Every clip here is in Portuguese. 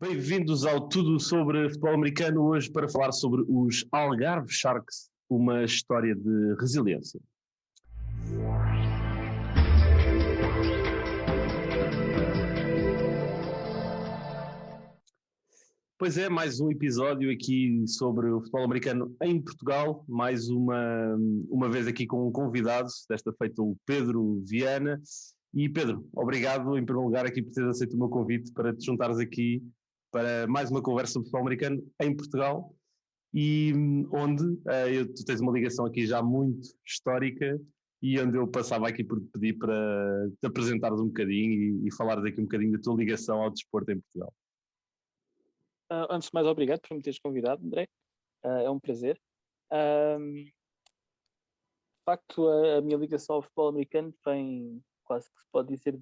Bem-vindos ao Tudo sobre Futebol Americano, hoje para falar sobre os Algarve Sharks, uma história de resiliência. Pois é, mais um episódio aqui sobre o futebol americano em Portugal, mais uma vez aqui com um convidado, desta feita o Pedro Viana. E Pedro, obrigado em primeiro lugar aqui por teres aceito o meu convite para te juntares aqui para mais uma conversa sobre futebol americano em Portugal, e onde tu tens uma ligação aqui já muito histórica e onde eu passava aqui por te pedir para te apresentares um bocadinho e falares aqui um bocadinho da tua ligação ao desporto em Portugal. Antes de mais, obrigado por me teres convidado, André. É um prazer. De facto, a minha ligação ao futebol americano vem quase que se pode dizer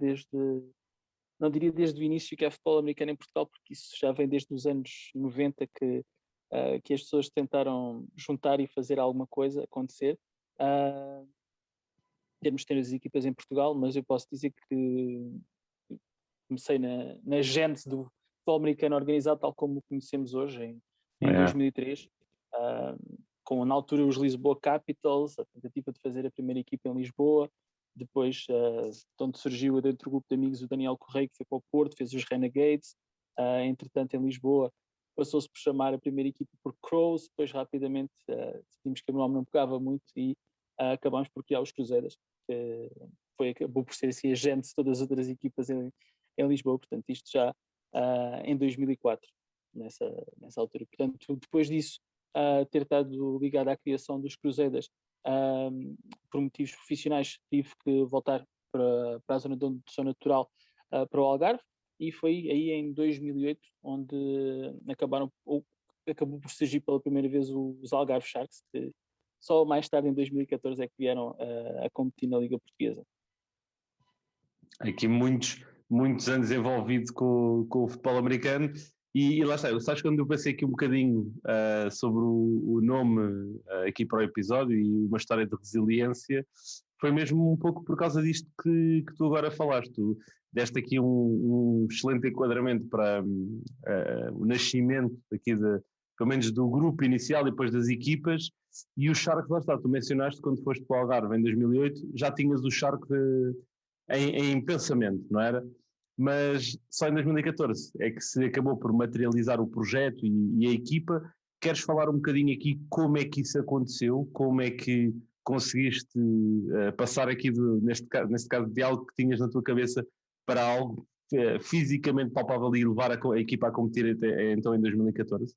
não diria desde o início que é futebol americano em Portugal, porque isso já vem desde os anos 90 que as pessoas tentaram juntar e fazer alguma coisa acontecer. Temos de ter as equipas em Portugal, mas eu posso dizer que comecei na gênese do futebol americano organizado tal como o conhecemos hoje, em 2003, com na altura os Lisboa Capitals, a tentativa de fazer a primeira equipa em Lisboa, depois de onde surgiu dentro do grupo de amigos o Daniel Correia, que foi para o Porto, fez os Renegades, entretanto em Lisboa passou-se por chamar a primeira equipa por Crows, depois rapidamente decidimos que o nome não pegava muito e acabámos por criar os Crusaders, que acabou por ser assim a gênese de todas as outras equipas em Lisboa, portanto isto já em 2004, nessa altura. Portanto, depois disso, ter estado ligado à criação dos Crusaders, por motivos profissionais, tive que voltar para a zona de onde sou natural, para o Algarve, e foi aí em 2008 onde acabou por surgir pela primeira vez os Algarve Sharks, que só mais tarde, em 2014, é que vieram a competir na Liga Portuguesa. Aqui muitos anos envolvido com o futebol americano e lá está, sabes quando eu pensei aqui um bocadinho sobre o nome aqui para o episódio e uma história de resiliência, foi mesmo um pouco por causa disto que tu agora falaste. Tu deste aqui um excelente enquadramento para o nascimento aqui pelo menos do grupo inicial e depois das equipas, e o Sharks, lá está, tu mencionaste quando foste para o Algarve em 2008, já tinhas o Sharks em pensamento, não era? Mas só em 2014 é que se acabou por materializar o projeto e a equipa. Queres falar um bocadinho aqui como é que isso aconteceu? Como é que conseguiste passar aqui, neste caso, de algo que tinhas na tua cabeça para algo fisicamente palpável e levar a equipa a competir então em 2014?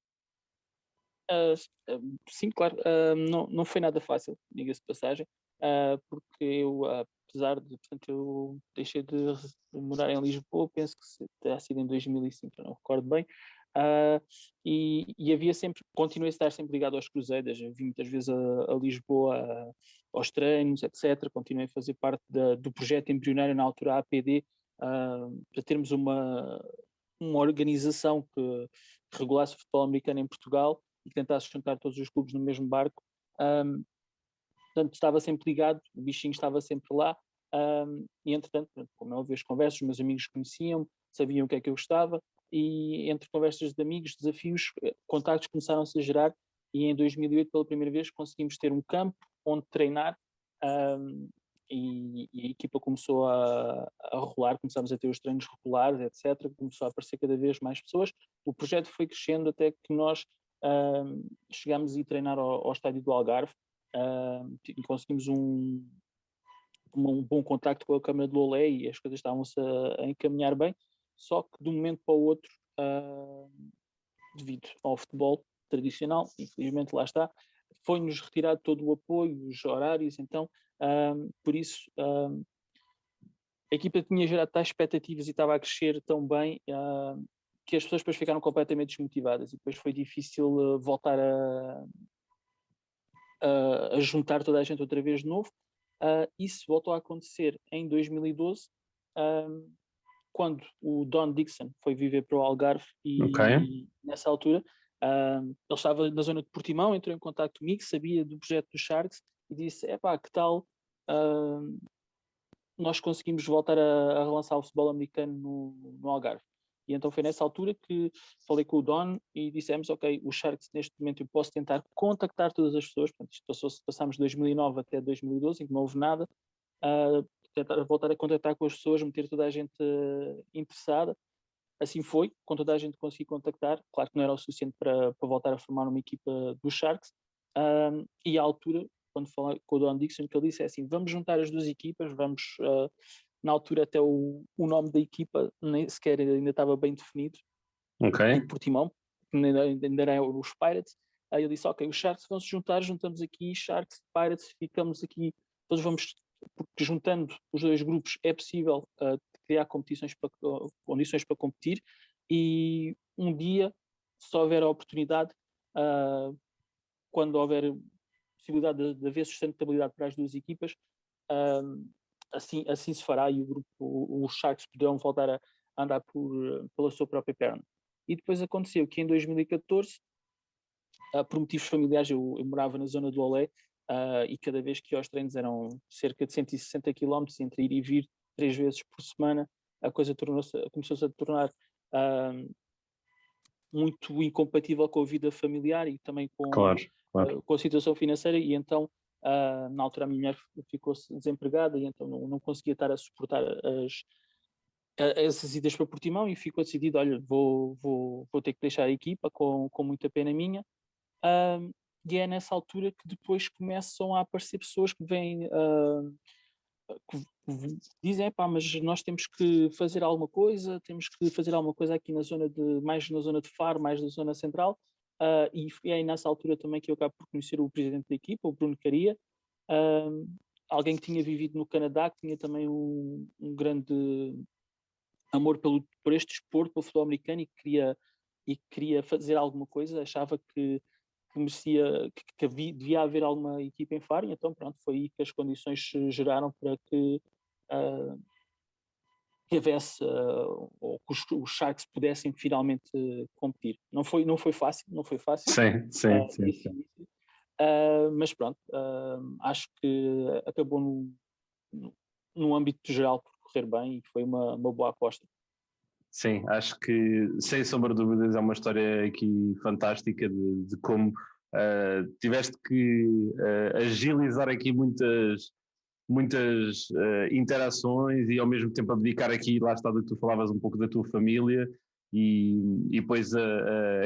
Sim, claro. Não foi nada fácil, diga-se de passagem, porque eu, apesar de, portanto, eu deixei de morar em Lisboa, penso que terá sido em 2005, não recordo bem, e havia sempre, continuei a estar sempre ligado aos Crusaders, eu vim muitas vezes a Lisboa aos treinos, etc. Continuei a fazer parte do projeto embrionário na altura APD, para termos uma organização que regulasse o futebol americano em Portugal e tentasse juntar todos os clubes no mesmo barco. Portanto, estava sempre ligado, o bichinho estava sempre lá, e entretanto, como é óbvio, as conversas, os meus amigos conheciam, sabiam o que é que eu gostava, e entre conversas de amigos, desafios, contactos começaram-se a gerar, e em 2008, pela primeira vez, conseguimos ter um campo onde treinar, e a equipa começou a rolar, começámos a ter os treinos regulares, etc. Começou a aparecer cada vez mais pessoas. O projeto foi crescendo até que nós chegámos a ir treinar ao estádio do Algarve, e conseguimos um bom contacto com a Câmara de Lolé e as coisas estavam-se a encaminhar bem, só que de um momento para o outro, devido ao futebol tradicional, infelizmente lá está, foi-nos retirado todo o apoio, os horários, então, por isso, a equipa tinha gerado tais expectativas e estava a crescer tão bem, que as pessoas depois ficaram completamente desmotivadas e depois foi difícil voltar a juntar toda a gente outra vez de novo. Isso voltou a acontecer em 2012, quando o Don Dixon foi viver para o Algarve e nessa altura ele estava na zona de Portimão, entrou em contato comigo, sabia do projeto dos Sharks e disse, que tal nós conseguimos voltar a relançar o futebol americano no Algarve. E então foi nessa altura que falei com o Don e dissemos, ok, os Sharks neste momento eu posso tentar contactar todas as pessoas, portanto isto passámos de 2009 até 2012, em que não houve nada, tentar voltar a contactar com as pessoas, meter toda a gente interessada. Assim foi, com toda a gente consegui contactar, claro que não era o suficiente para voltar a formar uma equipa dos Sharks, e à altura, quando falei com o Don Dixon, que ele disse é assim, vamos juntar as duas equipas, vamos, na altura até o nome da equipa nem sequer ainda estava bem definido, em Portimão, ainda eram os Pirates. Aí eu disse, ok, os Sharks vão se juntar, juntamos aqui Sharks, Pirates, ficamos aqui, todos vamos, porque juntando os dois grupos é possível criar condições para competir, e um dia, se houver a oportunidade, quando houver possibilidade de haver sustentabilidade para as duas equipas, assim se fará, e o grupo, os Sharks poderão voltar a andar pela sua própria perna. E depois aconteceu que em 2014, por motivos familiares, eu morava na zona do Olé, e cada vez que ia aos treinos eram cerca de 160 km entre ir e vir 3 vezes por semana, a coisa começou-se a tornar muito incompatível com a vida familiar e também com a situação financeira, e então na altura a minha mulher ficou-se desempregada e então não conseguia estar a suportar essas idas para Portimão, e ficou decidido, olha, vou ter que deixar a equipa com muita pena minha. E é nessa altura que depois começam a aparecer pessoas que vêm, que dizem, pá, mas nós temos que fazer alguma coisa, aqui mais na zona de Faro, mais na zona central, e é aí nessa altura também que eu acabo por conhecer o presidente da equipa, o Bruno Caria, alguém que tinha vivido no Canadá, que tinha também um grande amor por este desporto, pelo futebol americano, e queria fazer alguma coisa, achava que merecia, que devia haver alguma equipa em Faro, e então pronto, foi aí que as condições se geraram para que houvesse, ou que os Sharks pudessem finalmente competir. Não foi fácil. Sim. Mas pronto, acho que acabou no âmbito geral por correr bem, e foi uma boa aposta. Sim, acho que sem sombra de dúvidas é uma história aqui fantástica de como tiveste que agilizar aqui muitas interações e ao mesmo tempo abdicar aqui, lá está, que tu falavas um pouco da tua família, e depois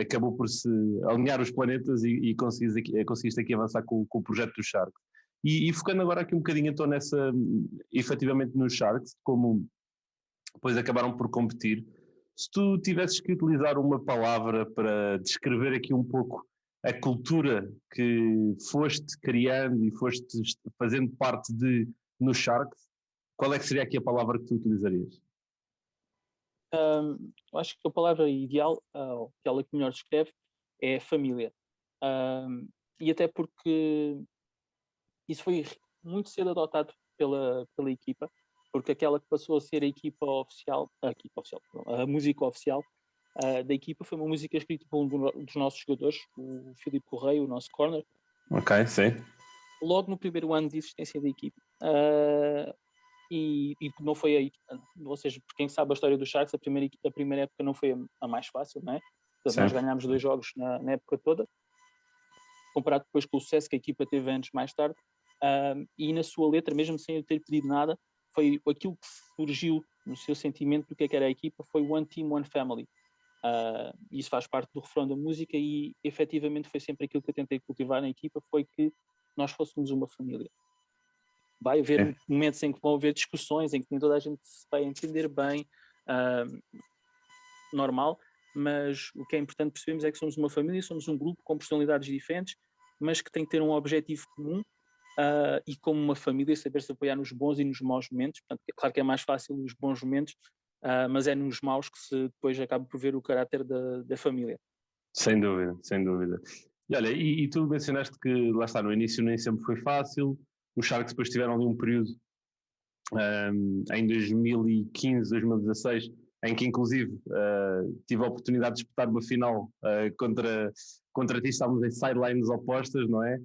acabou por se alinhar os planetas e conseguiste aqui avançar com o projeto dos Sharks. E focando agora aqui um bocadinho então efetivamente nos Sharks, como depois acabaram por competir, se tu tivesses que utilizar uma palavra para descrever aqui um pouco a cultura que foste criando e foste fazendo parte no Sharks, qual é que seria aqui a palavra que tu utilizarias? Acho que a palavra ideal, aquela que melhor descreve, é família. E até porque isso foi muito cedo adotado pela equipa, porque aquela que passou a ser a música oficial da equipa foi uma música escrita por um dos nossos jogadores, o Filipe Correia, o nosso corner. Ok, sim. Logo no primeiro ano de existência da equipa. E não foi aí, ou seja, por quem sabe a história dos Sharks, a primeira época não foi a mais fácil, não é? Portanto, nós ganhámos 2 jogos na época toda, comparado depois com o sucesso que a equipa teve anos mais tarde, e na sua letra, mesmo sem eu ter pedido nada, foi aquilo que surgiu no seu sentimento do que era a equipa, foi One Team, One Family. Isso faz parte do refrão da música, e efetivamente foi sempre aquilo que eu tentei cultivar na equipa, foi que nós fôssemos uma família. Vai haver momentos em que vão haver discussões, em que nem toda a gente se vai entender bem, normal, mas o que é importante percebermos é que somos uma família, somos um grupo com personalidades diferentes, mas que tem que ter um objetivo comum, e como uma família saber-se apoiar nos bons e nos maus momentos. Portanto, claro que é mais fácil nos bons momentos, mas é nos maus que se depois acaba por ver o caráter da família. Sem dúvida. E olha, e tu mencionaste que, lá está, no início nem sempre foi fácil, os Sharks depois tiveram ali um período em 2015, 2016, em que inclusive tive a oportunidade de disputar uma final contra ti, estávamos em sidelines opostas, não é?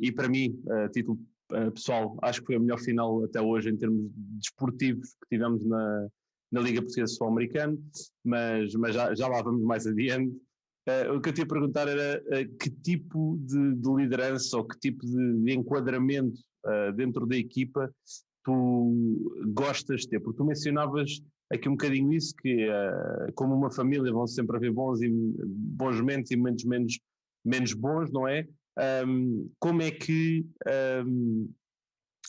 E para mim, título pessoal, acho que foi a melhor final até hoje em termos desportivos que tivemos na Liga Portuguesa Sul-Americana, mas já lá vamos mais adiante. O que eu te ia perguntar era que tipo de liderança ou que tipo de enquadramento dentro da equipa tu gostas de ter, porque tu mencionavas aqui um bocadinho isso, que como uma família vão sempre haver bons momentos e momentos menos bons, não é? Como é que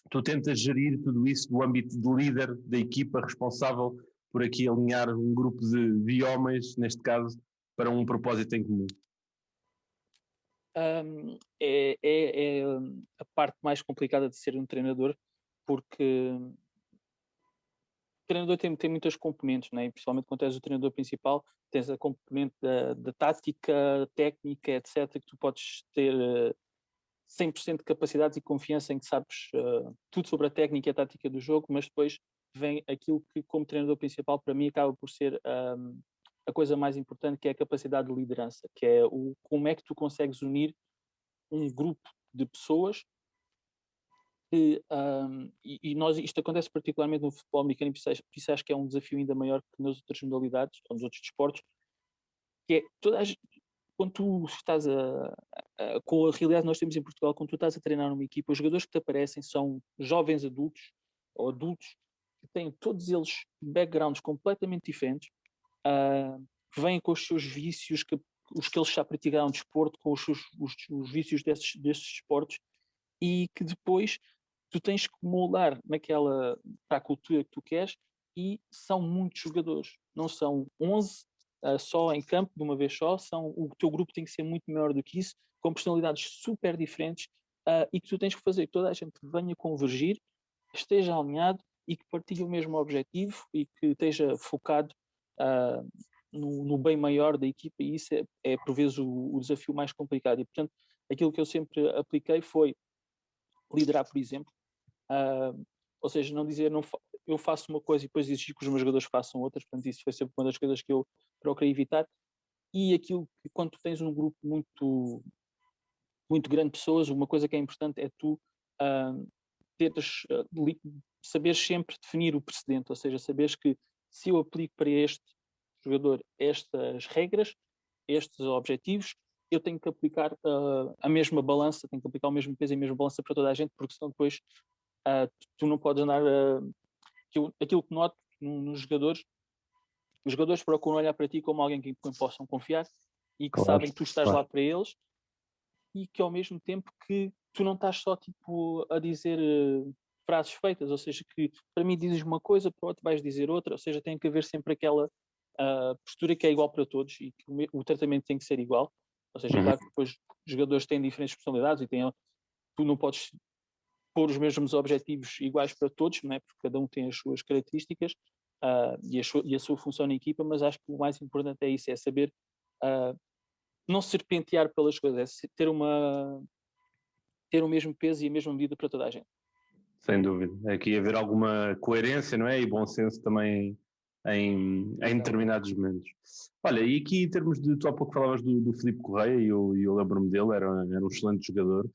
tu tentas gerir tudo isso no âmbito de líder da equipa responsável por aqui alinhar um grupo de homens, neste caso, para um propósito em comum? É a parte mais complicada de ser um treinador, porque o treinador tem muitas componentes, né? E principalmente quando és o treinador principal, tens a componente da tática, técnica, etc., que tu podes ter 100% de capacidades e confiança em que sabes tudo sobre a técnica e a tática do jogo, mas depois vem aquilo que, como treinador principal, para mim acaba por ser a coisa mais importante, que é a capacidade de liderança, que é como é que tu consegues unir um grupo de pessoas isto acontece particularmente no futebol americano, e por isso acho que é um desafio ainda maior que nas outras modalidades ou nos outros desportos, que é quando tu estás com a realidade que nós temos em Portugal, quando tu estás a treinar numa equipa, os jogadores que te aparecem são jovens adultos ou adultos que têm todos eles backgrounds completamente diferentes, que vêm com os seus vícios, os que eles já praticaram desporto, com os vícios desses desportos, e que depois tu tens que moldar para a cultura que tu queres, e são muitos jogadores, não são 11 só em campo de uma vez só, o teu grupo tem que ser muito maior do que isso, com personalidades super diferentes, e que tu tens que fazer que toda a gente venha convergir, esteja alinhado e que partilhe o mesmo objetivo e que esteja focado no bem maior da equipa, e isso é por vezes o desafio mais complicado. E portanto, aquilo que eu sempre apliquei foi liderar, por exemplo, ou seja, não dizer eu faço uma coisa e depois exigir que os meus jogadores façam outras. Portanto, isso foi sempre uma das coisas que eu procurei evitar. E aquilo que, quando tu tens um grupo muito, muito grande de pessoas, uma coisa que é importante é tu saberes sempre definir o precedente, ou seja, saberes que se eu aplico para este jogador estas regras, estes objetivos, eu tenho que aplicar a mesma balança, tenho que aplicar o mesmo peso e a mesma balança para toda a gente, porque senão depois tu não podes andar. Aquilo que noto nos jogadores, os jogadores procuram olhar para ti como alguém que possam confiar e que Claro, sabem que tu estás claro. lá para eles, e que ao mesmo tempo que tu não estás só tipo a dizer frases feitas, ou seja, que para mim dizes uma coisa, para o outro vais dizer outra, ou seja, tem que haver sempre aquela postura que é igual para todos e que o tratamento tem que ser igual. Ou seja, claro que depois os jogadores têm diferentes personalidades e tu não podes pôr os mesmos objetivos iguais para todos, não é? Porque cada um tem as suas características e a sua função na equipa, mas acho que o mais importante é isso, é saber não serpentear pelas coisas, é ter o mesmo peso e a mesma medida para toda a gente. Sem dúvida. Aqui haver alguma coerência, não é? E bom senso também em determinados momentos. Olha, e aqui em termos de, tu há pouco falavas do Filipe Correia, e eu lembro-me dele, era um excelente jogador,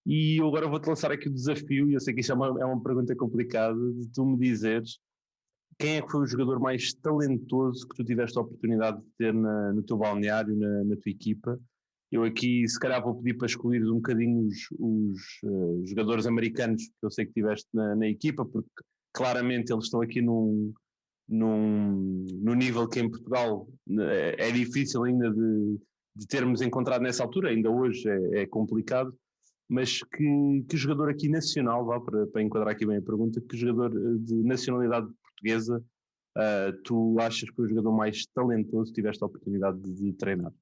e eu agora vou-te lançar aqui o desafio, e eu sei que isto é uma pergunta complicada, de tu me dizeres quem é que foi o jogador mais talentoso que tu tiveste a oportunidade de ter no teu balneário, na tua equipa. Eu aqui, se calhar, vou pedir para escolher um bocadinho os jogadores americanos que eu sei que tiveste na equipa, porque claramente eles estão aqui num nível que em Portugal é difícil ainda de termos encontrado nessa altura, ainda hoje é complicado, mas que jogador aqui nacional, vá, para enquadrar aqui bem a pergunta, que jogador de nacionalidade portuguesa tu achas que foi o jogador mais talentoso que tiveste a oportunidade de treinar?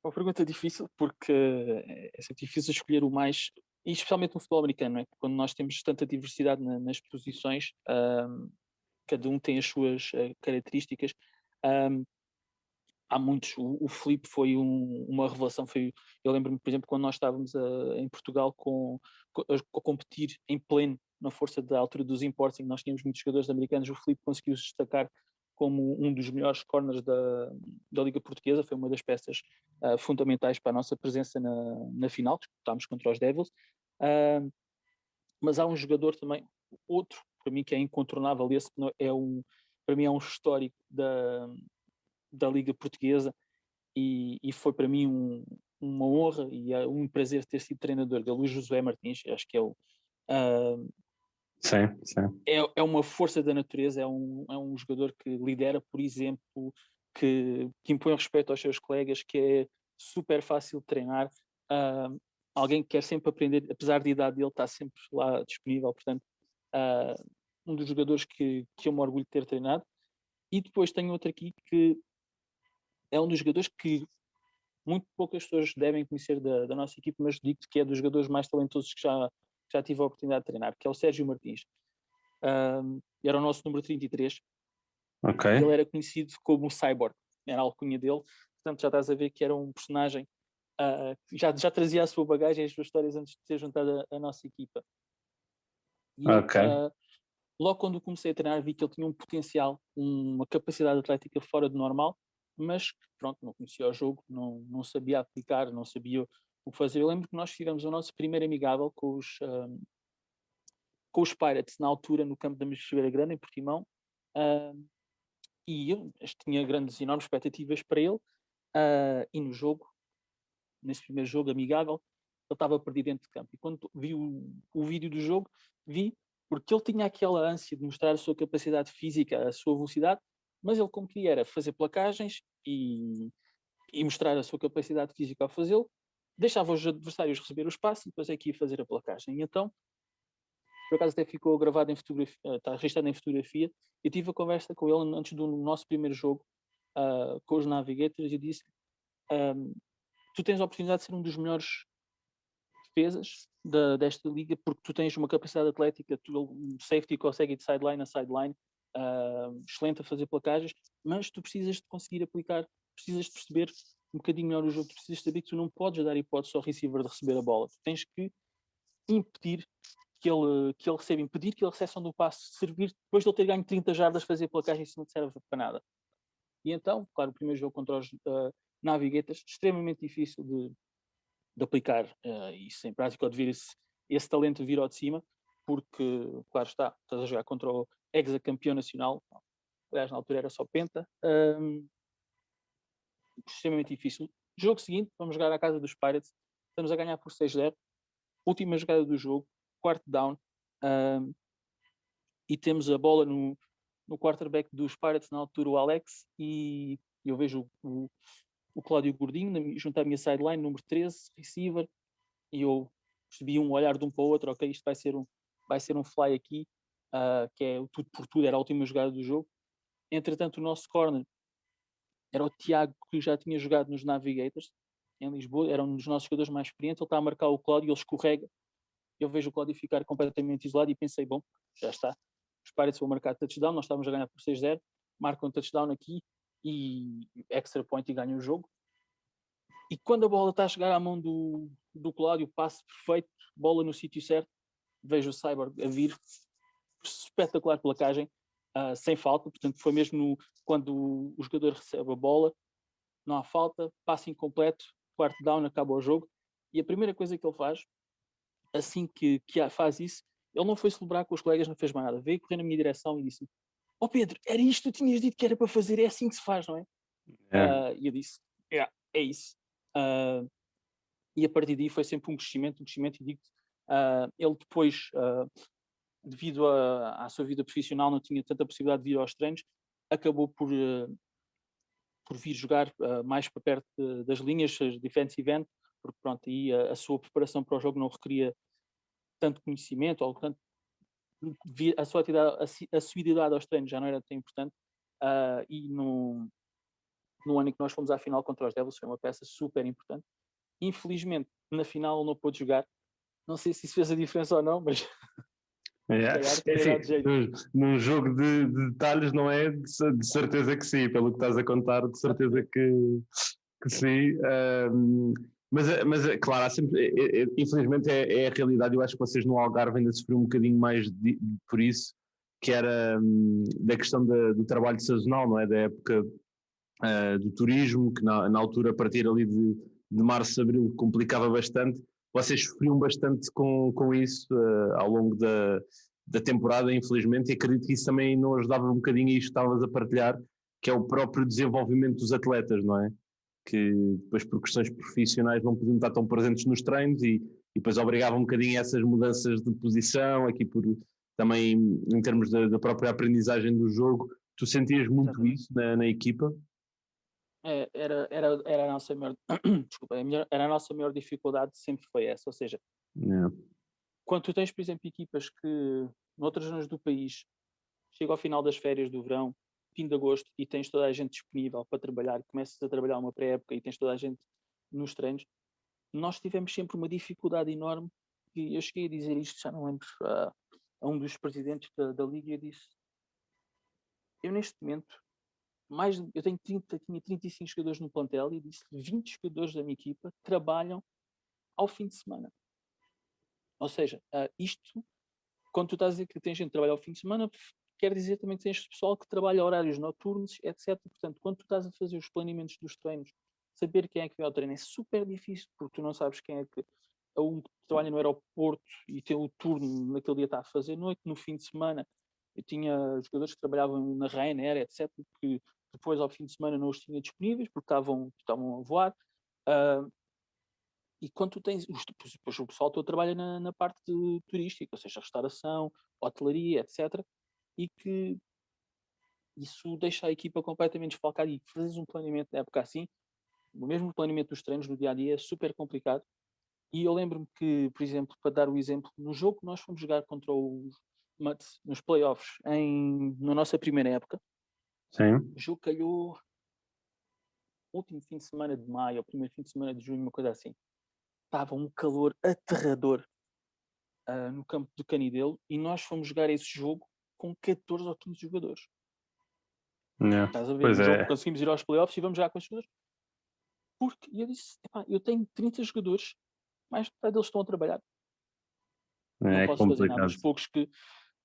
É uma pergunta difícil, porque é sempre difícil escolher o mais, e especialmente no futebol americano, não é? Quando nós temos tanta diversidade nas posições, cada um tem as suas características. Há muitos, o Filipe foi uma revelação. Eu lembro-me, por exemplo, quando nós estávamos em Portugal a competir em pleno na força da altura dos imports, em que nós tínhamos muitos jogadores americanos, o Filipe conseguiu se destacar como um dos melhores corners da Liga Portuguesa. Foi uma das peças fundamentais para a nossa presença na final, que estávamos contra os Devils. Mas há um jogador também, outro para mim que é incontornável. Esse para mim é um histórico da Liga Portuguesa e foi para mim uma honra e um prazer ter sido treinador dele, Luís José Martins. Acho que Sim. É uma força da natureza, é um jogador que lidera, por exemplo, que impõe respeito aos seus colegas, que é super fácil de treinar. Alguém que quer sempre aprender, apesar da idade dele, está sempre lá disponível. Portanto, um dos jogadores que eu me orgulho de ter treinado. E depois tenho outro aqui que é um dos jogadores que muito poucas pessoas devem conhecer da nossa equipe, mas digo-te que é dos jogadores mais talentosos que já tive a oportunidade de treinar, que é o Sérgio Martins. Era o nosso número 33. Ok. Ele era conhecido como o Cyborg, era a alcunha dele. Portanto, já estás a ver que era um personagem que já trazia a sua bagagem e as suas histórias antes de ser juntado à nossa equipa. E eu, logo quando comecei a treinar, vi que ele tinha um potencial, uma capacidade atlética fora do normal, mas pronto, não conhecia o jogo, não sabia aplicar, não sabia o que fazer. Eu lembro que nós fizemos o nosso primeiro amigável com os Pirates, na altura, no campo da Mexeriqueira Grande, em Portimão, e eu tinha enormes expectativas para ele, e no jogo, nesse primeiro jogo amigável, ele estava perdido dentro de campo. E quando vi o vídeo do jogo, vi porque ele tinha aquela ânsia de mostrar a sua capacidade física, a sua velocidade, mas ele, como queria, era fazer placagens e mostrar a sua capacidade física ao fazê-lo, deixava os adversários receber o espaço e depois é que ia fazer a placagem. E então, por acaso até ficou gravado em fotografia, está registrado em fotografia. Eu tive a conversa com ele antes do nosso primeiro jogo com os Navigators e disse: tu tens a oportunidade de ser um dos melhores defesas desta liga porque tu tens uma capacidade atlética, um safety consegue ir de sideline a sideline, excelente a fazer placagens, mas tu precisas de conseguir aplicar, precisas de perceber um bocadinho melhor o jogo, tu precisas saber que tu não podes dar hipótese ao receiver de receber a bola, tu tens que impedir que ele receba, impedir que a recepção do passe servir depois de ele ter ganho 30 jardas, fazer placagem, isso não te serve para nada. E então, claro, o primeiro jogo contra os Navigators, extremamente difícil de aplicar isso em prática, ou de vir esse talento vir ao de cima, porque, claro está, estás a jogar contra o ex-campeão nacional, aliás, na altura era só Penta, extremamente difícil. Jogo seguinte, vamos jogar à casa dos Pirates, estamos a ganhar por 6-0, última jogada do jogo, quarto down, e temos a bola no quarterback dos Pirates, na altura o Alex, e eu vejo o Cláudio Gordinho junto à minha sideline, número 13, receiver, e eu percebi um olhar de um para o outro, ok, isto vai ser um fly aqui, que é o tudo por tudo, era a última jogada do jogo. Entretanto, o nosso corner era o Tiago, que já tinha jogado nos Navigators em Lisboa, era um dos nossos jogadores mais experientes. Ele está a marcar o Cláudio, ele escorrega, eu vejo o Cláudio ficar completamente isolado e pensei, bom, já está, os Pirates vão marcar touchdown, nós estávamos a ganhar por 6-0, marcam touchdown aqui e extra point e ganham o jogo. E quando a bola está a chegar à mão do Cláudio, passe perfeito, bola no sítio certo, vejo o Cyborg a vir, espetacular placagem, sem falta, portanto foi mesmo quando o jogador recebe a bola, não há falta, passe incompleto, quarto down, acaba o jogo, e a primeira coisa que ele faz, assim que faz isso, ele não foi celebrar com os colegas, não fez mais nada, veio correr na minha direção e disse: ó Pedro, era isto que tu tinhas dito que era para fazer, é assim que se faz, não é? E eu disse: é isso. E a partir daí foi sempre um crescimento, e digo-te, ele depois, devido à sua vida profissional, não tinha tanta possibilidade de ir aos treinos, acabou por vir jogar mais para perto das linhas, defensive end, porque pronto, aí a sua preparação para o jogo não requeria tanto conhecimento, ou tanto, a sua assiduidade aos treinos já não era tão importante, e no ano em que nós fomos à final contra os Devils foi uma peça super importante. Infelizmente, na final ele não pôde jogar. Não sei se isso fez a diferença ou não, mas num jogo de detalhes não é de certeza que sim, pelo que estás a contar, de certeza que sim. Mas claro, há sempre, infelizmente é a realidade. Eu acho que vocês no Algarve ainda sofreram um bocadinho mais por isso, que era da questão do trabalho sazonal, não é? Da época do turismo, que na altura, a partir ali de março, abril, complicava bastante. Vocês sofriam bastante com isso ao longo da temporada, infelizmente, e acredito que isso também não ajudava um bocadinho a isto que estavas a partilhar, que é o próprio desenvolvimento dos atletas, não é? Que depois por questões profissionais não podiam estar tão presentes nos treinos e depois obrigava um bocadinho a essas mudanças de posição, aqui por também em termos da própria aprendizagem do jogo. Tu sentias muito Exatamente. isso na equipa? Era a nossa maior, desculpa, era a nossa maior dificuldade, sempre foi essa, ou seja, Yeah. quando tu tens, por exemplo, equipas que noutras zonas do país chega ao final das férias do verão, fim de agosto, e tens toda a gente disponível para trabalhar, começas a trabalhar uma pré-época e tens toda a gente nos treinos, nós tivemos sempre uma dificuldade enorme, e eu cheguei a dizer isto, já não lembro, a um dos presidentes da Liga, e eu disse, eu neste momento, eu tinha 35 jogadores no plantel, e disse 20 jogadores da minha equipa trabalham ao fim de semana. Ou seja, isto, quando tu estás a dizer que tens gente que trabalha ao fim de semana, quer dizer também que tens pessoal que trabalha horários noturnos, etc. Portanto, quando tu estás a fazer os planeamentos dos treinos, saber quem é que vai ao treino é super difícil, porque tu não sabes quem é que é um que trabalha no aeroporto e tem o turno naquele dia está a fazer noite, no fim de semana. Eu tinha jogadores que trabalhavam na Ryanair, etc., que depois ao fim de semana não os tinha disponíveis porque estavam a voar. E quando tu tens, depois o pessoal todo trabalha na parte turística, ou seja, restauração, hotelaria, etc. E que isso deixa a equipa completamente desfalcada e fazes um planeamento na época assim, o mesmo planeamento dos treinos no dia a dia é super complicado. E eu lembro-me que, por exemplo, para dar o exemplo, no jogo que nós fomos jogar contra os Mutts nos playoffs na nossa primeira época, Sim. o jogo calhou último fim de semana de maio, ou primeiro fim de semana de junho, uma coisa assim. Estava um calor aterrador no campo do Canidelo e nós fomos jogar esse jogo com 14 ou 15 jogadores. Yeah. Estás a ver? Pois Um jogo é. que conseguimos ir aos playoffs e vamos jogar com esses jogadores. Porque eu disse, eu tenho 30 jogadores, mais metade deles estão a trabalhar. Não É posso fazer nada. complicado. Os poucos que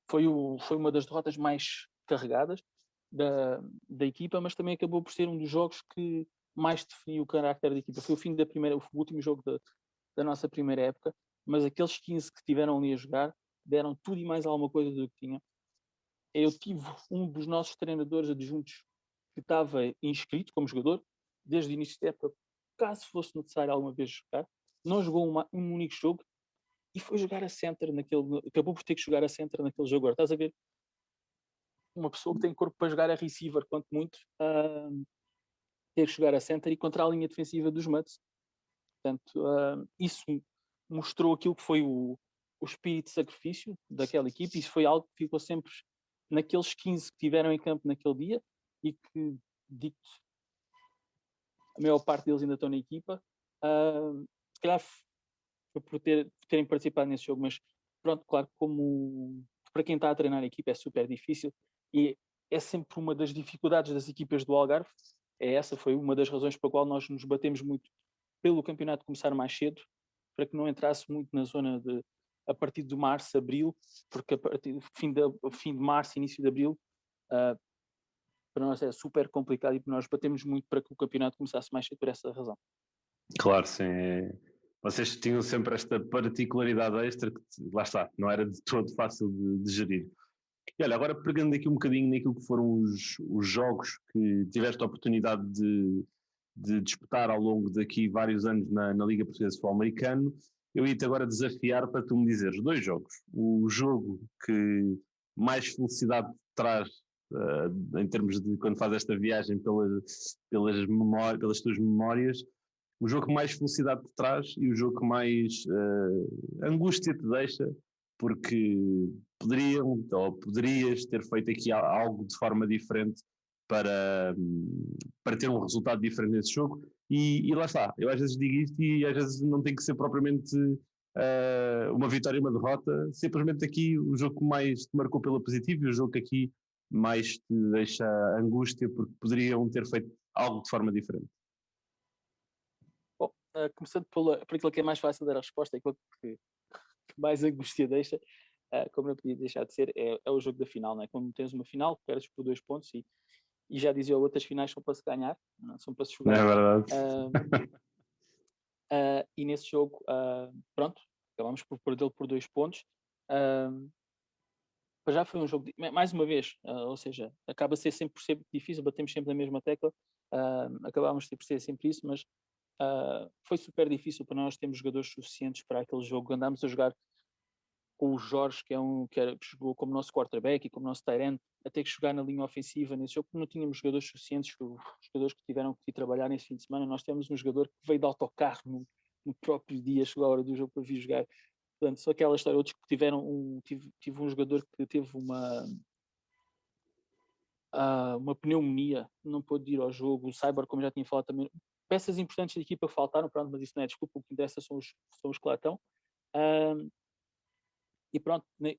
foi uma das derrotas mais carregadas da equipa, mas também acabou por ser um dos jogos que mais definiu o carácter da equipa. Foi o último jogo da nossa primeira época, mas aqueles 15 que estiveram ali a jogar deram tudo e mais alguma coisa do que tinham. Eu tive um dos nossos treinadores adjuntos que estava inscrito como jogador desde o início da época, caso fosse necessário alguma vez jogar, não jogou um único jogo e foi jogar a center acabou por ter que jogar a center naquele jogo. Agora, estás a ver uma pessoa que tem corpo para jogar a receiver, quanto muito, ter que jogar a center e contra a linha defensiva dos Mets. Portanto, isso mostrou aquilo que foi o espírito de sacrifício daquela equipe. Isso foi algo que ficou sempre naqueles 15 que tiveram em campo naquele dia e que, dito, a maior parte deles ainda estão na equipa. Se calhar foi por terem participado nesse jogo, mas pronto, claro, como para quem está a treinar a equipa é super difícil e é sempre uma das dificuldades das equipas do Algarve. Foi uma das razões pela qual nós nos batemos muito pelo campeonato começar mais cedo, para que não entrasse muito na zona de a partir de março, abril, porque a partir do fim de março, início de abril, para nós é super complicado e nós batemos muito para que o campeonato começasse mais cedo por essa razão. Claro, sim. Vocês tinham sempre esta particularidade extra que, lá está, não era de todo fácil de gerir. E olha, agora pegando aqui um bocadinho naquilo que foram os jogos que tiveste a oportunidade de disputar ao longo daqui vários anos na Liga Portuguesa de Futebol Americano, eu ia-te agora desafiar para tu me dizeres dois jogos. O jogo que mais felicidade te traz em termos de quando fazes esta viagem pelas tuas memórias, o jogo que mais felicidade te traz e o jogo que mais angústia te deixa, porque poderias ter feito aqui algo de forma diferente para ter um resultado diferente nesse jogo. E lá está, eu às vezes digo isto e às vezes não tem que ser propriamente uma vitória e uma derrota, simplesmente aqui o jogo que mais te marcou pela positiva e o jogo que aqui mais te deixa angústia porque poderiam ter feito algo de forma diferente. Bom, começando por aquilo que é mais fácil dar a resposta, aquilo que mais angústia deixa, como não podia deixar de ser, é o jogo da final, não é? Quando tens uma final, perdes por 2 pontos e já dizia outras finais são para se ganhar, não são para se Não jogar. é verdade? E nesse jogo, pronto, acabamos por perdê-lo por 2 pontos. já foi um jogo, mais uma vez, ou seja, acaba a ser sempre por ser difícil, batemos sempre na mesma tecla, acabámos por ser sempre isso, mas foi super difícil para nós termos jogadores suficientes para aquele jogo. Andámos a jogar com o Jorge, que jogou como nosso quarterback e como nosso tight end, até que jogar na linha ofensiva nesse jogo, porque não tínhamos jogadores suficientes, os jogadores que tiveram que ir trabalhar nesse fim de semana. Nós temos um jogador que veio de autocarro no próprio dia, chegou a hora do jogo para vir jogar. Portanto, só aquela história. Outros que tiveram tive um jogador que teve uma pneumonia, não pôde ir ao jogo. O Cyber, como já tinha falado também, peças importantes da equipa faltaram, pronto, mas isso não é desculpa, o que interessa são os que lá estão. E pronto, né,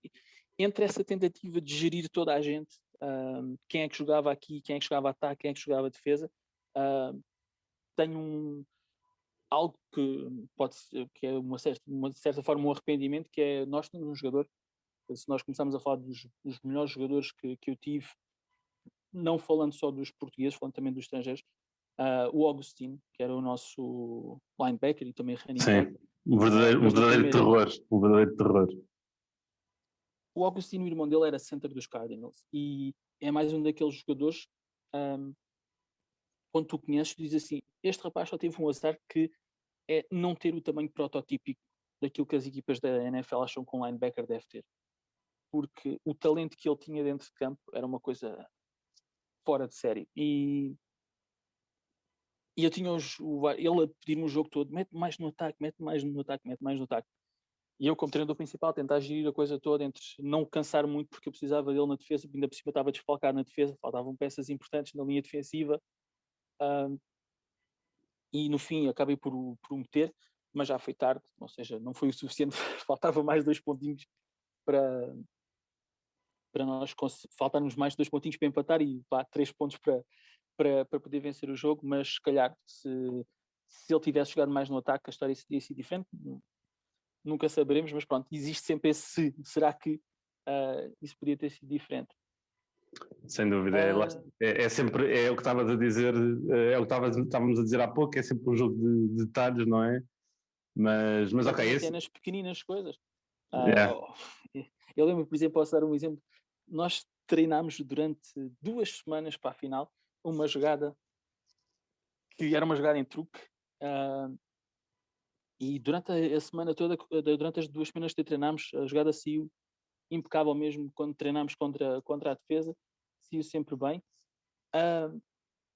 entre essa tentativa de gerir toda a gente, quem é que jogava aqui, quem é que jogava ataque, quem é que jogava defesa, tenho algo que pode ser, que é uma certa forma um arrependimento, que é nós temos um jogador, se nós começarmos a falar dos melhores jogadores que eu tive, não falando só dos portugueses, falando também dos estrangeiros, o Augustino, que era o nosso linebacker e também running back. Sim, um verdadeiro terror. Um verdadeiro terror. O Augustino, o irmão dele, era center dos Cardinals e é mais um daqueles jogadores, quando tu conheces, tu dizes assim, este rapaz só teve um azar que é não ter o tamanho prototípico daquilo que as equipas da NFL acham que um linebacker deve ter. Porque o talento que ele tinha dentro de campo era uma coisa fora de série. E eu tinha ele a pedir-me o jogo todo, mete mais no ataque, mete mais no ataque, mete mais no ataque. E eu, como treinador principal, tentar gerir a coisa toda entre não cansar muito, porque eu precisava dele na defesa, ainda por cima estava desfalcado na defesa, faltavam peças importantes na linha defensiva. E no fim acabei por o meter, mas já foi tarde, ou seja, não foi o suficiente, faltava mais 2 pontinhos para nós faltarmos mais 2 pontinhos para empatar e 3 pontos para poder vencer o jogo, mas se calhar se ele tivesse jogado mais no ataque a história teria sido diferente, nunca saberemos, mas pronto, existe sempre esse se, será que isso podia ter sido diferente? Sem dúvida, é sempre, é o que estavas a dizer, é o que estávamos a dizer há pouco, é sempre um jogo de detalhes, não é? Mas ok, é nas pequeninas coisas. Yeah. Eu lembro, por exemplo, posso dar um exemplo, nós treinámos durante 2 semanas para a final uma jogada que era uma jogada em truque, e durante a semana toda, durante as 2 semanas que treinámos, a jogada saiu impecável mesmo quando treinámos contra a defesa, saiu sempre bem.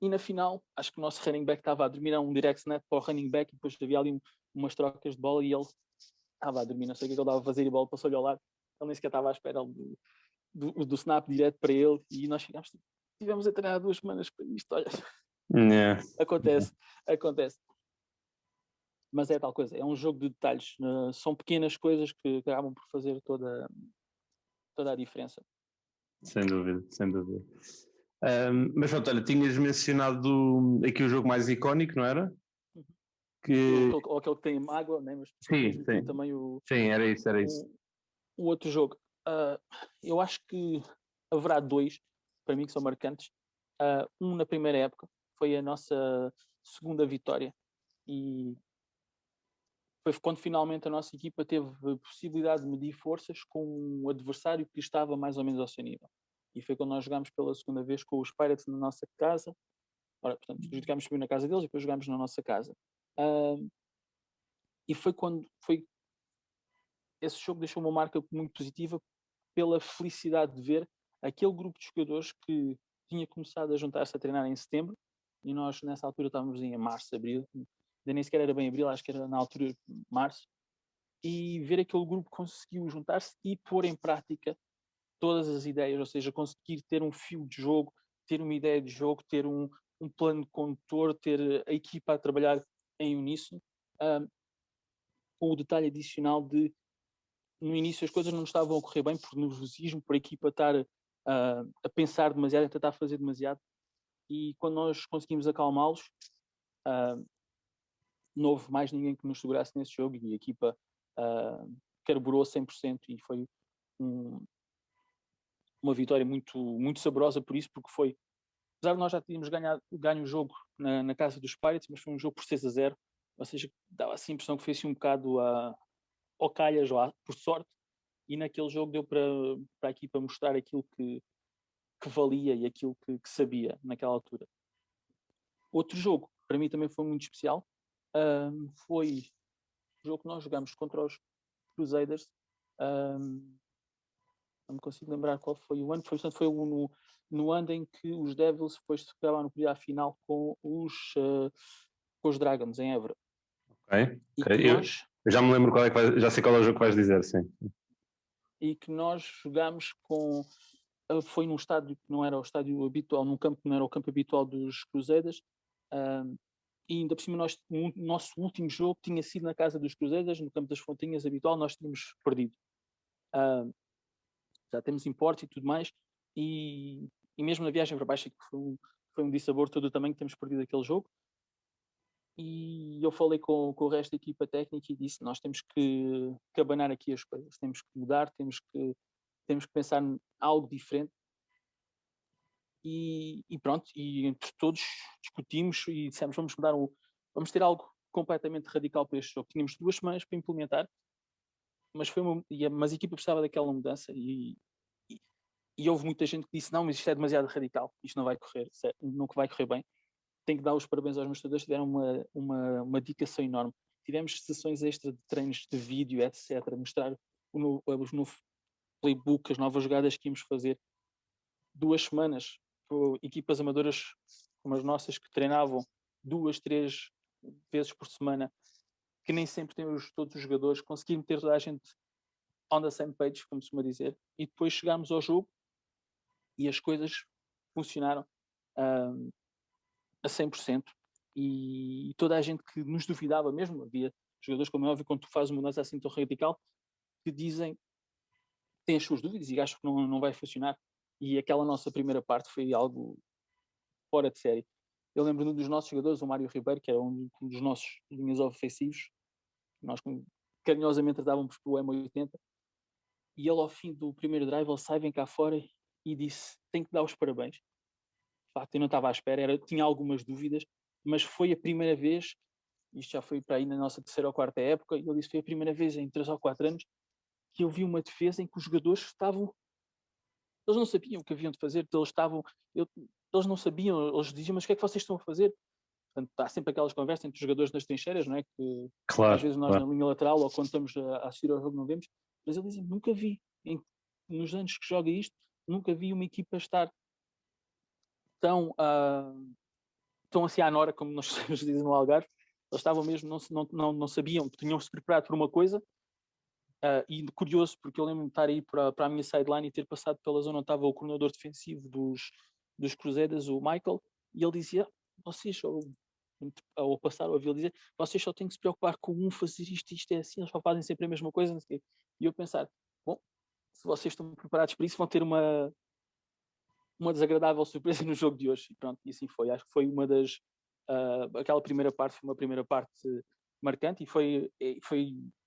E na final, acho que o nosso running back estava a dormir, a um direct snap para o running back, e depois havia ali umas trocas de bola e ele estava a dormir, não sei o que ele estava a fazer, e a bola passou-lhe ao lado, ele nem sequer estava à espera do snap direto para ele, e nós tivemos a treinar 2 semanas para isto, olha. Yeah. Acontece. Mas é tal coisa, é um jogo de detalhes, são pequenas coisas que acabam por fazer toda a diferença. Sem dúvida, sem dúvida. Mas pronto, olha, tinhas mencionado aqui o jogo mais icónico, não era? Ou aquele que tem água, né? Mas sim. também Sim, era isso. O outro jogo. Eu acho que haverá 2, para mim, que são marcantes. Um na primeira época, foi a nossa segunda vitória, e foi quando finalmente a nossa equipa teve a possibilidade de medir forças com um adversário que estava mais ou menos ao seu nível. E foi quando nós jogámos pela segunda vez com os Pirates na nossa casa. Portanto, jogámos primeiro na casa deles e depois jogámos na nossa casa. E foi esse jogo deixou uma marca muito positiva pela felicidade de ver aquele grupo de jogadores que tinha começado a juntar-se a treinar em setembro, e nós nessa altura estávamos em março, abril, ainda nem sequer era bem abril, acho que era na altura de março, e ver aquele grupo conseguiu juntar-se e pôr em prática todas as ideias, ou seja, conseguir ter um fio de jogo, ter uma ideia de jogo, ter um plano condutor, ter a equipa a trabalhar em uníssono, com o detalhe adicional de no início as coisas não estavam a correr bem por nervosismo, por a equipa estar a pensar demasiado, a tentar fazer demasiado, e quando nós conseguimos acalmá-los, não houve mais ninguém que nos segurasse nesse jogo, e a equipa carburou 100%, e foi uma vitória muito, muito saborosa por isso, porque foi, apesar de nós já tínhamos ganho o jogo na casa dos Pirates, mas foi um jogo por 6-0, ou seja, dava assim a impressão que foi assim um bocado ao calhas lá, por sorte, e naquele jogo deu para a equipa mostrar aquilo que valia e aquilo que sabia naquela altura. Outro jogo, para mim também foi muito especial, foi o jogo que nós jogámos contra os Crusaders. Não me consigo lembrar qual foi o ano, foi no ano em que os Devils depois se acabaram no final com os Dragons em Évora. Ok. Eu já me lembro já sei qual é o jogo que vais dizer, sim. E que nós jogámos foi num estádio que não era o estádio habitual, num campo que não era o campo habitual dos Crusaders, e ainda por cima o nosso último jogo tinha sido na casa dos Crusaders, no campo das Fontinhas habitual, nós tínhamos perdido. Já temos importe e tudo mais, e mesmo na viagem para baixo, que foi um dissabor todo o tamanho que temos perdido aquele jogo. E eu falei com o resto da equipa técnica e disse: nós temos que abanar aqui as coisas, temos que mudar, temos que pensar em algo diferente. E pronto, e entre todos discutimos e dissemos: vamos ter algo completamente radical para este jogo. Tínhamos 2 semanas para implementar, mas a equipa precisava daquela mudança e houve muita gente que disse: não, mas isto é demasiado radical, isto não vai correr, nunca vai correr bem. Tenho que dar os parabéns aos meus treinadores, tiveram uma dedicação enorme. Tivemos sessões extra de treinos de vídeo, etc., mostrar os novo playbook, as novas jogadas que íamos fazer. 2 semanas, equipas amadoras como as nossas, que treinavam 2, 3 vezes por semana, que nem sempre têm todos os jogadores, conseguir meter toda a gente on the same page, como se costuma dizer, e depois chegámos ao jogo e as coisas funcionaram a 100%, e toda a gente que nos duvidava mesmo, havia jogadores, como é óbvio, quando tu fazes uma mudança assim tão radical, que dizem, têm as suas dúvidas e acham que não vai funcionar, e aquela nossa primeira parte foi algo fora de série. Eu lembro dos nossos jogadores, o Mário Ribeiro, que era um dos nossos linhas ofensivos, nós carinhosamente tratávamos por M80, e ele ao fim do primeiro drive, ele sai, vem cá fora e disse: tenho que dar os parabéns. De facto, eu não estava à espera, tinha algumas dúvidas, mas foi a primeira vez, isto já foi para aí na nossa 3ª ou 4ª época, e ele disse: foi a primeira vez em 3 ou 4 anos que eu vi uma defesa em que os jogadores eles não sabiam o que haviam de fazer, eles não sabiam, eles diziam: mas o que é que vocês estão a fazer? Portanto, há sempre aquelas conversas entre os jogadores nas trincheiras, não é? Que claro, às vezes nós na linha lateral ou quando estamos a assistir ao jogo não vemos, mas ele dizia: nunca vi, nos anos que joga isto, nunca vi uma equipa estar tão assim à nora, como nós dizemos no Algarve. Eles estavam mesmo, não sabiam, tinham-se preparado por uma coisa. E curioso, porque eu lembro-me de estar aí para a minha sideline e ter passado pela zona onde estava o coordenador defensivo dos Crusaders, o Michael, e ele dizia: vocês, ao passar, ouvi ele dizer: vocês só têm que se preocupar com fazer isto é assim, eles só fazem sempre a mesma coisa. E eu pensar: bom, se vocês estão preparados para isso, vão ter uma desagradável surpresa no jogo de hoje. E pronto, e assim foi. Acho que foi aquela primeira parte foi uma primeira parte marcante, e foi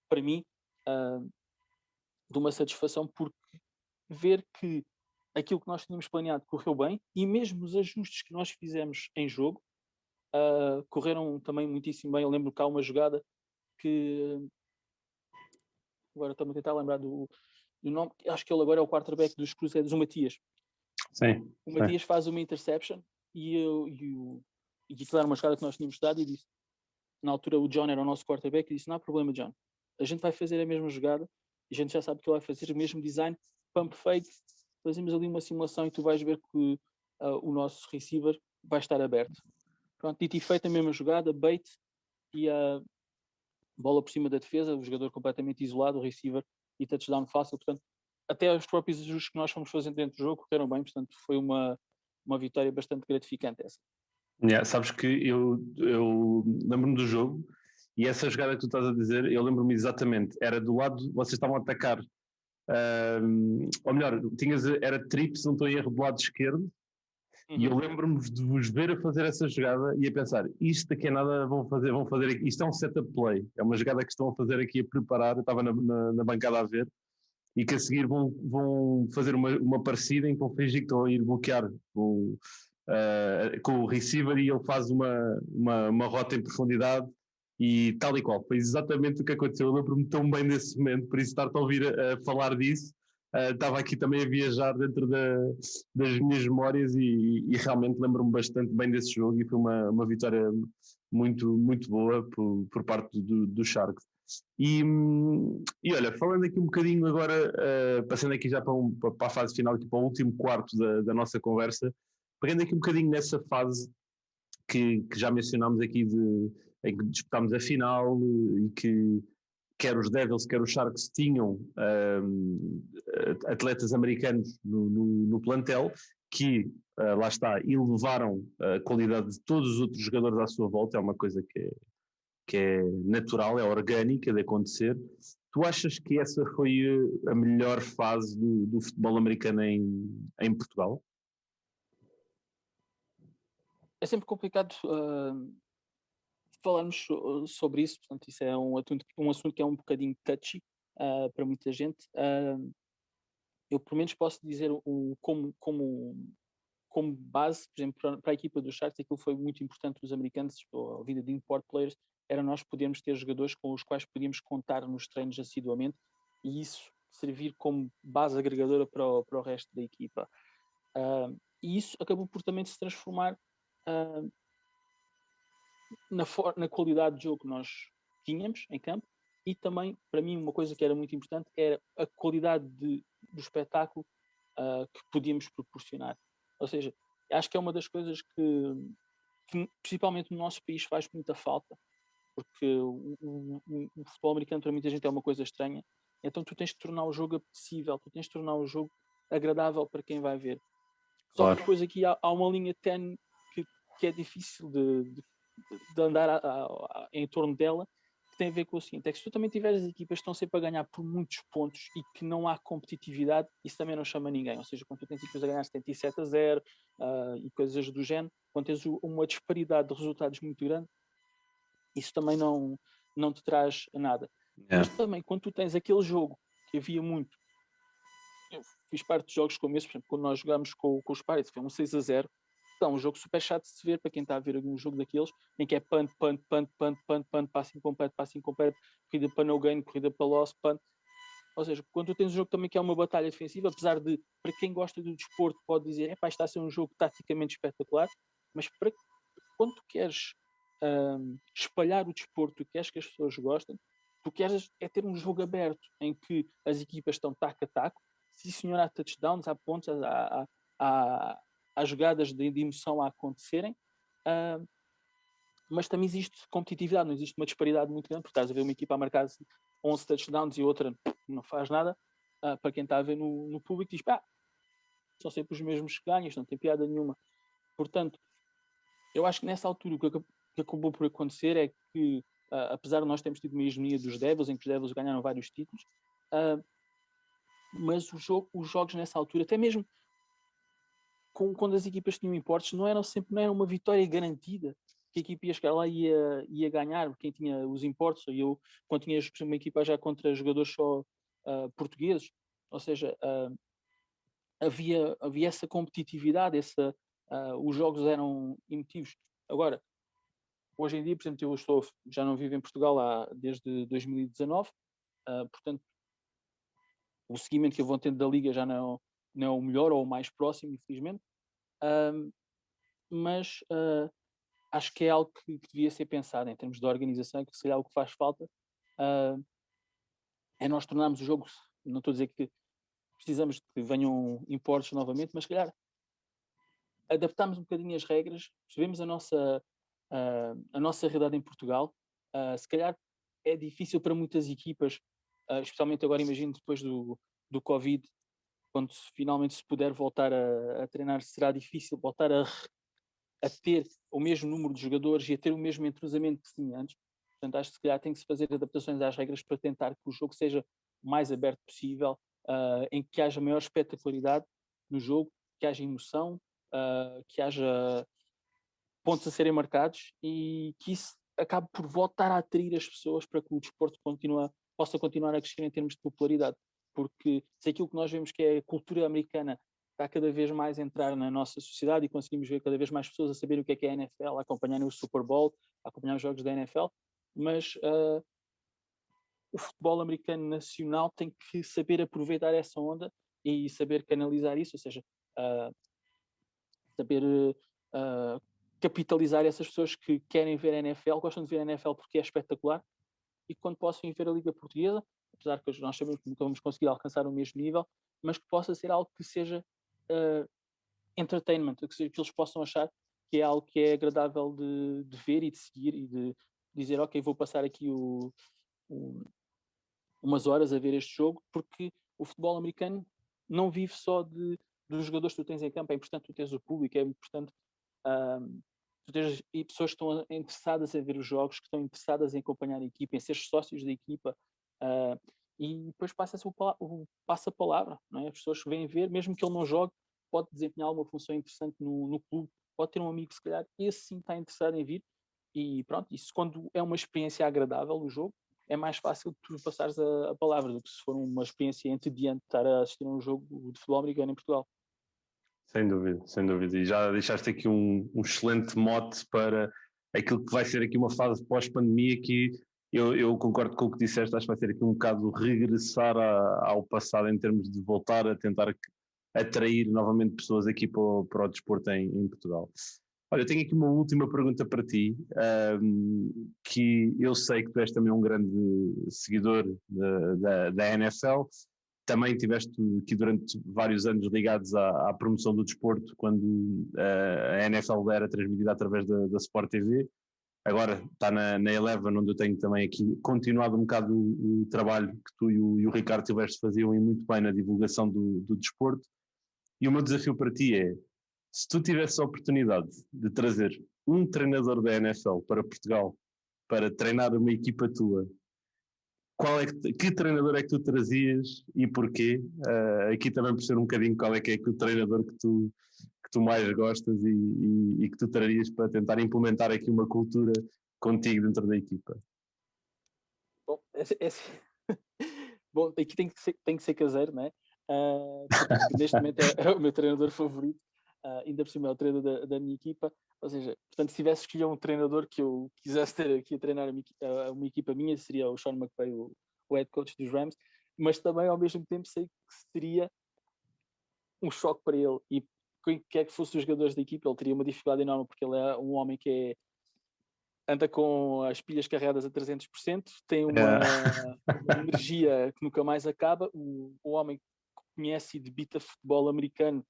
para mim de uma satisfação, porque ver que aquilo que nós tínhamos planeado correu bem, e mesmo os ajustes que nós fizemos em jogo correram também muitíssimo bem. Eu lembro que há uma jogada que agora estou-me a tentar lembrar do nome, acho que ele agora é o quarterback dos Crusaders, o Matias. Sim, o Matias faz uma interception e aquilo era uma jogada que nós tínhamos dado, e disse, na altura o John era o nosso quarterback, e disse: não há problema, John, a gente vai fazer a mesma jogada, e a gente já sabe que ele vai fazer o mesmo design, pump fake, fazemos ali uma simulação e tu vais ver que o nosso receiver vai estar aberto. Pronto, dito e feito, a mesma jogada, bait, e a bola por cima da defesa, o jogador completamente isolado, o receiver, e touchdown fácil. Portanto, até os próprios ajustes que nós fomos fazendo dentro do jogo correram bem, portanto foi uma vitória bastante gratificante essa. Sabes que eu lembro-me do jogo, e essa jogada que tu estás a dizer, eu lembro-me exatamente, era do lado, vocês estavam a atacar, ou melhor, era trips, não estou em erro, do lado esquerdo, e eu lembro-me de vos ver a fazer essa jogada e a pensar: isto daqui a nada vão fazer aqui, isto é um setup play, é uma jogada que estão a fazer aqui, a preparar. Eu estava na bancada a ver, e que a seguir vão fazer uma parecida em que vão fingir que estão a ir bloquear com o receiver, e ele faz uma rota em profundidade E tal e qual, foi exatamente o que aconteceu. Eu lembro-me tão bem desse momento, por isso estar-te a ouvir a falar disso, estava aqui também a viajar dentro das minhas memórias e realmente lembro-me bastante bem desse jogo e foi uma vitória muito, muito boa por parte do Sharks. E olha, falando aqui um bocadinho agora, passando aqui já para a fase final, aqui para o último quarto da nossa conversa, pegando aqui um bocadinho nessa fase que já mencionámos aqui em que disputámos a final e que quer os Devils, quer os Sharks tinham atletas americanos no plantel que, lá está, elevaram a qualidade de todos os outros jogadores à sua volta, é uma coisa que é natural, é orgânica de acontecer. Tu achas que essa foi a melhor fase do futebol americano em Portugal? É sempre complicado falarmos sobre isso, portanto, isso é um assunto que é um bocadinho touchy para muita gente. Eu, pelo menos, posso dizer como base, por exemplo, para a equipa dos Sharks, aquilo foi muito importante os americanos, a vida de import players, era nós podermos ter jogadores com os quais podíamos contar nos treinos assiduamente e isso servir como base agregadora para o resto da equipa. E isso acabou por também se transformar na qualidade de jogo que nós tínhamos em campo e também, para mim, uma coisa que era muito importante era a qualidade do espetáculo que podíamos proporcionar. Ou seja, acho que é uma das coisas que principalmente no nosso país faz muita falta, porque o futebol americano para muita gente é uma coisa estranha, então tu tens de tornar o jogo apetecível, tu tens de tornar o jogo agradável para quem vai ver. Só que depois aqui há uma linha tenue que é difícil de andar em torno dela, que tem a ver com o seguinte, é que se tu também tiveres equipas que estão sempre a ganhar por muitos pontos e que não há competitividade, isso também não chama ninguém, ou seja, quando tu tens equipas a ganhar 77-0 e coisas do género, quando tens uma disparidade de resultados muito grande, isso também não te traz nada. Mas também, quando tu tens aquele jogo que havia muito, eu fiz parte de jogos como esse, por exemplo, quando nós jogámos com os Pirates, foi um 6-0, então, um jogo super chato de se ver para quem está a ver algum jogo daqueles, em que é punt, passe incompleto, corrida para no gain, corrida para loss, punt. Ou seja, quando tu tens um jogo também que é uma batalha defensiva, apesar de, para quem gosta do desporto, pode dizer, está a ser um jogo taticamente espetacular, mas quando tu queres espalhar o desporto, tu queres que as pessoas gostem, tu queres é ter um jogo aberto, em que as equipas estão taco a taco, sim senhor, há touchdowns, há pontos, há jogadas de emoção a acontecerem, mas também existe competitividade, não existe uma disparidade muito grande, porque estás a ver uma equipa a marcar 11 touchdowns e outra não faz nada, para quem está a ver no público diz, são sempre os mesmos que ganham, não tem piada nenhuma. Portanto, eu acho que nessa altura o que acabou por acontecer é que, apesar de nós termos tido uma hegemonia dos Devils, em que os Devils ganharam vários títulos, mas os jogos nessa altura, até mesmo quando as equipas tinham importes, não era uma vitória garantida que a equipa ia chegar lá e ia ganhar, quem tinha os importes, ou eu, quando tinha uma equipa já contra jogadores só portugueses, ou seja, havia essa competitividade, os jogos eram emotivos. Agora, hoje em dia, por exemplo, já não vivo em Portugal desde 2019, portanto, o seguimento que eu vou tendo da Liga já não é o melhor ou o mais próximo, infelizmente, mas acho que é algo que devia ser pensado em termos de organização, que se calhar o que faz falta é nós tornarmos o jogo, não estou a dizer que precisamos de que venham importes novamente, mas se calhar adaptarmos um bocadinho as regras, percebemos a nossa realidade em Portugal, se calhar é difícil para muitas equipas, especialmente agora imagino depois do Covid, quando finalmente se puder voltar a treinar, será difícil voltar a ter o mesmo número de jogadores e a ter o mesmo entrosamento que se tinha antes. Portanto, acho que se calhar tem que se fazer adaptações às regras para tentar que o jogo seja o mais aberto possível, em que haja maior espetacularidade no jogo, que haja emoção, que haja pontos a serem marcados e que isso acabe por voltar a atrair as pessoas para que o desporto possa continuar a crescer em termos de popularidade. Porque se aquilo que nós vemos que é a cultura americana está cada vez mais a entrar na nossa sociedade e conseguimos ver cada vez mais pessoas a saber o que é a NFL, a acompanharem o Super Bowl, a acompanhar os jogos da NFL, mas o futebol americano nacional tem que saber aproveitar essa onda e saber canalizar isso, ou seja, saber capitalizar essas pessoas que querem ver a NFL, gostam de ver a NFL porque é espetacular, e quando possam ir ver a Liga Portuguesa, apesar que nós sabemos que nunca vamos conseguir alcançar o mesmo nível, mas que possa ser algo que seja entertainment, que eles possam achar que é algo que é agradável de ver e de seguir e de dizer, ok, vou passar aqui umas horas a ver este jogo, porque o futebol americano não vive só dos jogadores que tu tens em campo, é importante tu teres o público, é importante tu teres pessoas que estão interessadas em ver os jogos, que estão interessadas em acompanhar a equipa, em ser sócios da equipa, e depois passa-se o passa-palavra, não é? As pessoas que vêm ver, mesmo que ele não jogue, pode desempenhar uma função interessante no clube, pode ter um amigo, se calhar, esse sim está interessado em vir, e pronto, isso quando é uma experiência agradável o jogo, é mais fácil tu passares a palavra do que se for uma experiência entediante estar a assistir a um jogo de futebol americano em Portugal. Sem dúvida, sem dúvida. E já deixaste aqui um excelente mote para aquilo que vai ser aqui uma fase pós-pandemia que eu concordo com o que disseste, acho que vai ser aqui um bocado regressar ao passado em termos de voltar a tentar atrair novamente pessoas aqui para o desporto em Portugal. Olha, eu tenho aqui uma última pergunta para ti, que eu sei que tu és também um grande seguidor da NFL, também tiveste aqui durante vários anos ligados à promoção do desporto, quando a NFL era transmitida através da Sport TV. Agora está na Eleven, onde eu tenho também aqui continuado um bocado o trabalho que tu e o Ricardo Silvestre faziam e muito bem na divulgação do desporto. E o meu desafio para ti é, se tu tivesse a oportunidade de trazer um treinador da NFL para Portugal para treinar uma equipa tua, que treinador é que tu trazias e porquê? Aqui também por ser um bocadinho qual é que o treinador que tu mais gostas e que tu trarias para tentar implementar aqui uma cultura contigo dentro da equipa. Bom, bom, aqui tem que ser caseiro, não é? Porque neste momento é o meu treinador favorito, ainda por cima é o treinador da minha equipa, ou seja, portanto, se tivesse escolher um treinador que eu quisesse ter aqui a treinar uma equipa minha, seria o Sean McVay, o head coach dos Rams, mas também ao mesmo tempo sei que seria um choque para ele, e quem quer que fosse os jogadores da equipa, ele teria uma dificuldade enorme, porque ele é um homem que anda com as pilhas carregadas a 300%, tem uma energia que nunca mais acaba, o homem que conhece e debita futebol americano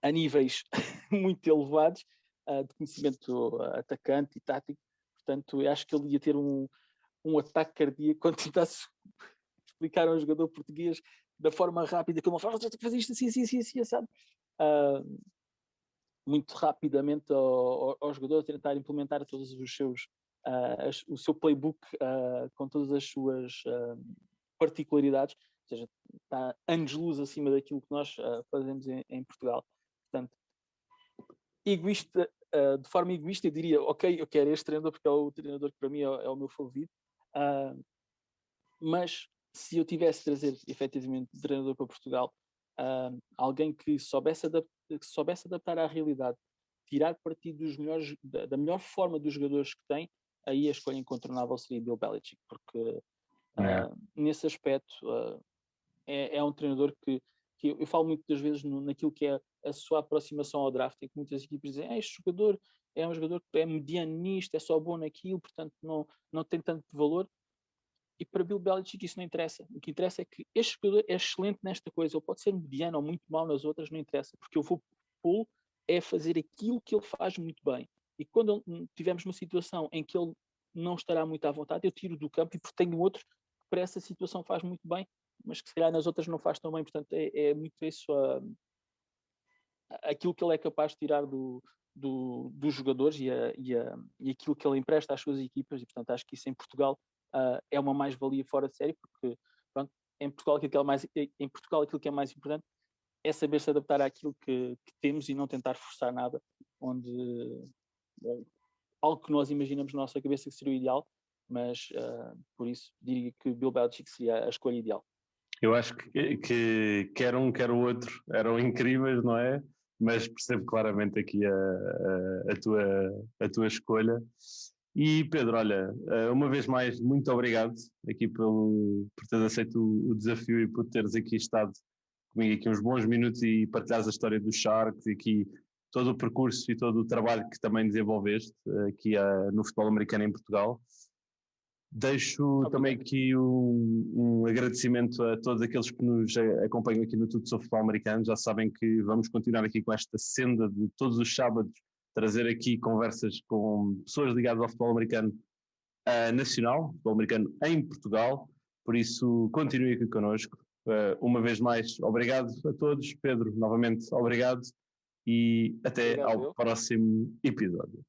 a níveis muito elevados, de conhecimento atacante e tático, portanto eu acho que ele ia ter um ataque cardíaco quando tentasse explicar a um jogador português da forma rápida como ele fala, tem que fazer isto assim, assim, assim, assim, sabe? Muito rapidamente ao jogador, tentar implementar todos os seus o seu playbook com todas as suas particularidades, ou seja, está anos-luz acima daquilo que nós fazemos em Portugal. Portanto, de forma egoísta, eu diria, ok, eu quero este treinador porque é o treinador que para mim é o meu favorito, mas se eu tivesse de trazer efetivamente de treinador para Portugal, alguém que soubesse adaptar à realidade, tirar partido da melhor forma dos jogadores que tem, aí a escolha incontornável seria Bill Belichick, porque nesse aspecto é um treinador que eu falo muitas vezes naquilo que é a sua aproximação ao draft, em que muitas equipes dizem, este jogador é um jogador que é mediano nisto, é só bom naquilo, portanto não tem tanto valor. E para Bill Belichick isso não interessa. O que interessa é que este jogador é excelente nesta coisa. Ele pode ser mediano ou muito mal nas outras, não interessa. Porque eu vou pô-lo é fazer aquilo que ele faz muito bem. E quando tivermos uma situação em que ele não estará muito à vontade, eu tiro do campo e porque tenho outro que para essa situação faz muito bem, mas que se calhar nas outras não faz tão bem. Portanto, é muito isso aquilo que ele é capaz de tirar dos jogadores e aquilo que ele empresta às suas equipas. E, portanto, acho que isso em Portugal é uma mais-valia fora de série, porque pronto, em Portugal aquilo que é mais importante é saber se adaptar àquilo que temos e não tentar forçar nada, onde algo que nós imaginamos na nossa cabeça que seria o ideal, mas por isso diria que Bill Belichick seria a escolha ideal. Eu acho que quer um, quer o outro eram incríveis, não é? Mas percebo claramente aqui a tua escolha. E Pedro, olha, uma vez mais, muito obrigado aqui por teres aceito o desafio e por teres aqui estado comigo aqui uns bons minutos e partilhares a história dos Sharks e aqui todo o percurso e todo o trabalho que também desenvolveste aqui no futebol americano em Portugal. Deixo também aqui um agradecimento a todos aqueles que nos acompanham aqui no Tudo sobre Futebol Americano. Já sabem que vamos continuar aqui com esta senda de todos os sábados, trazer aqui conversas com pessoas ligadas ao futebol americano nacional, futebol americano em Portugal. Por isso, continue aqui connosco. Uma vez mais, obrigado a todos. Pedro, novamente, obrigado e até ao próximo episódio.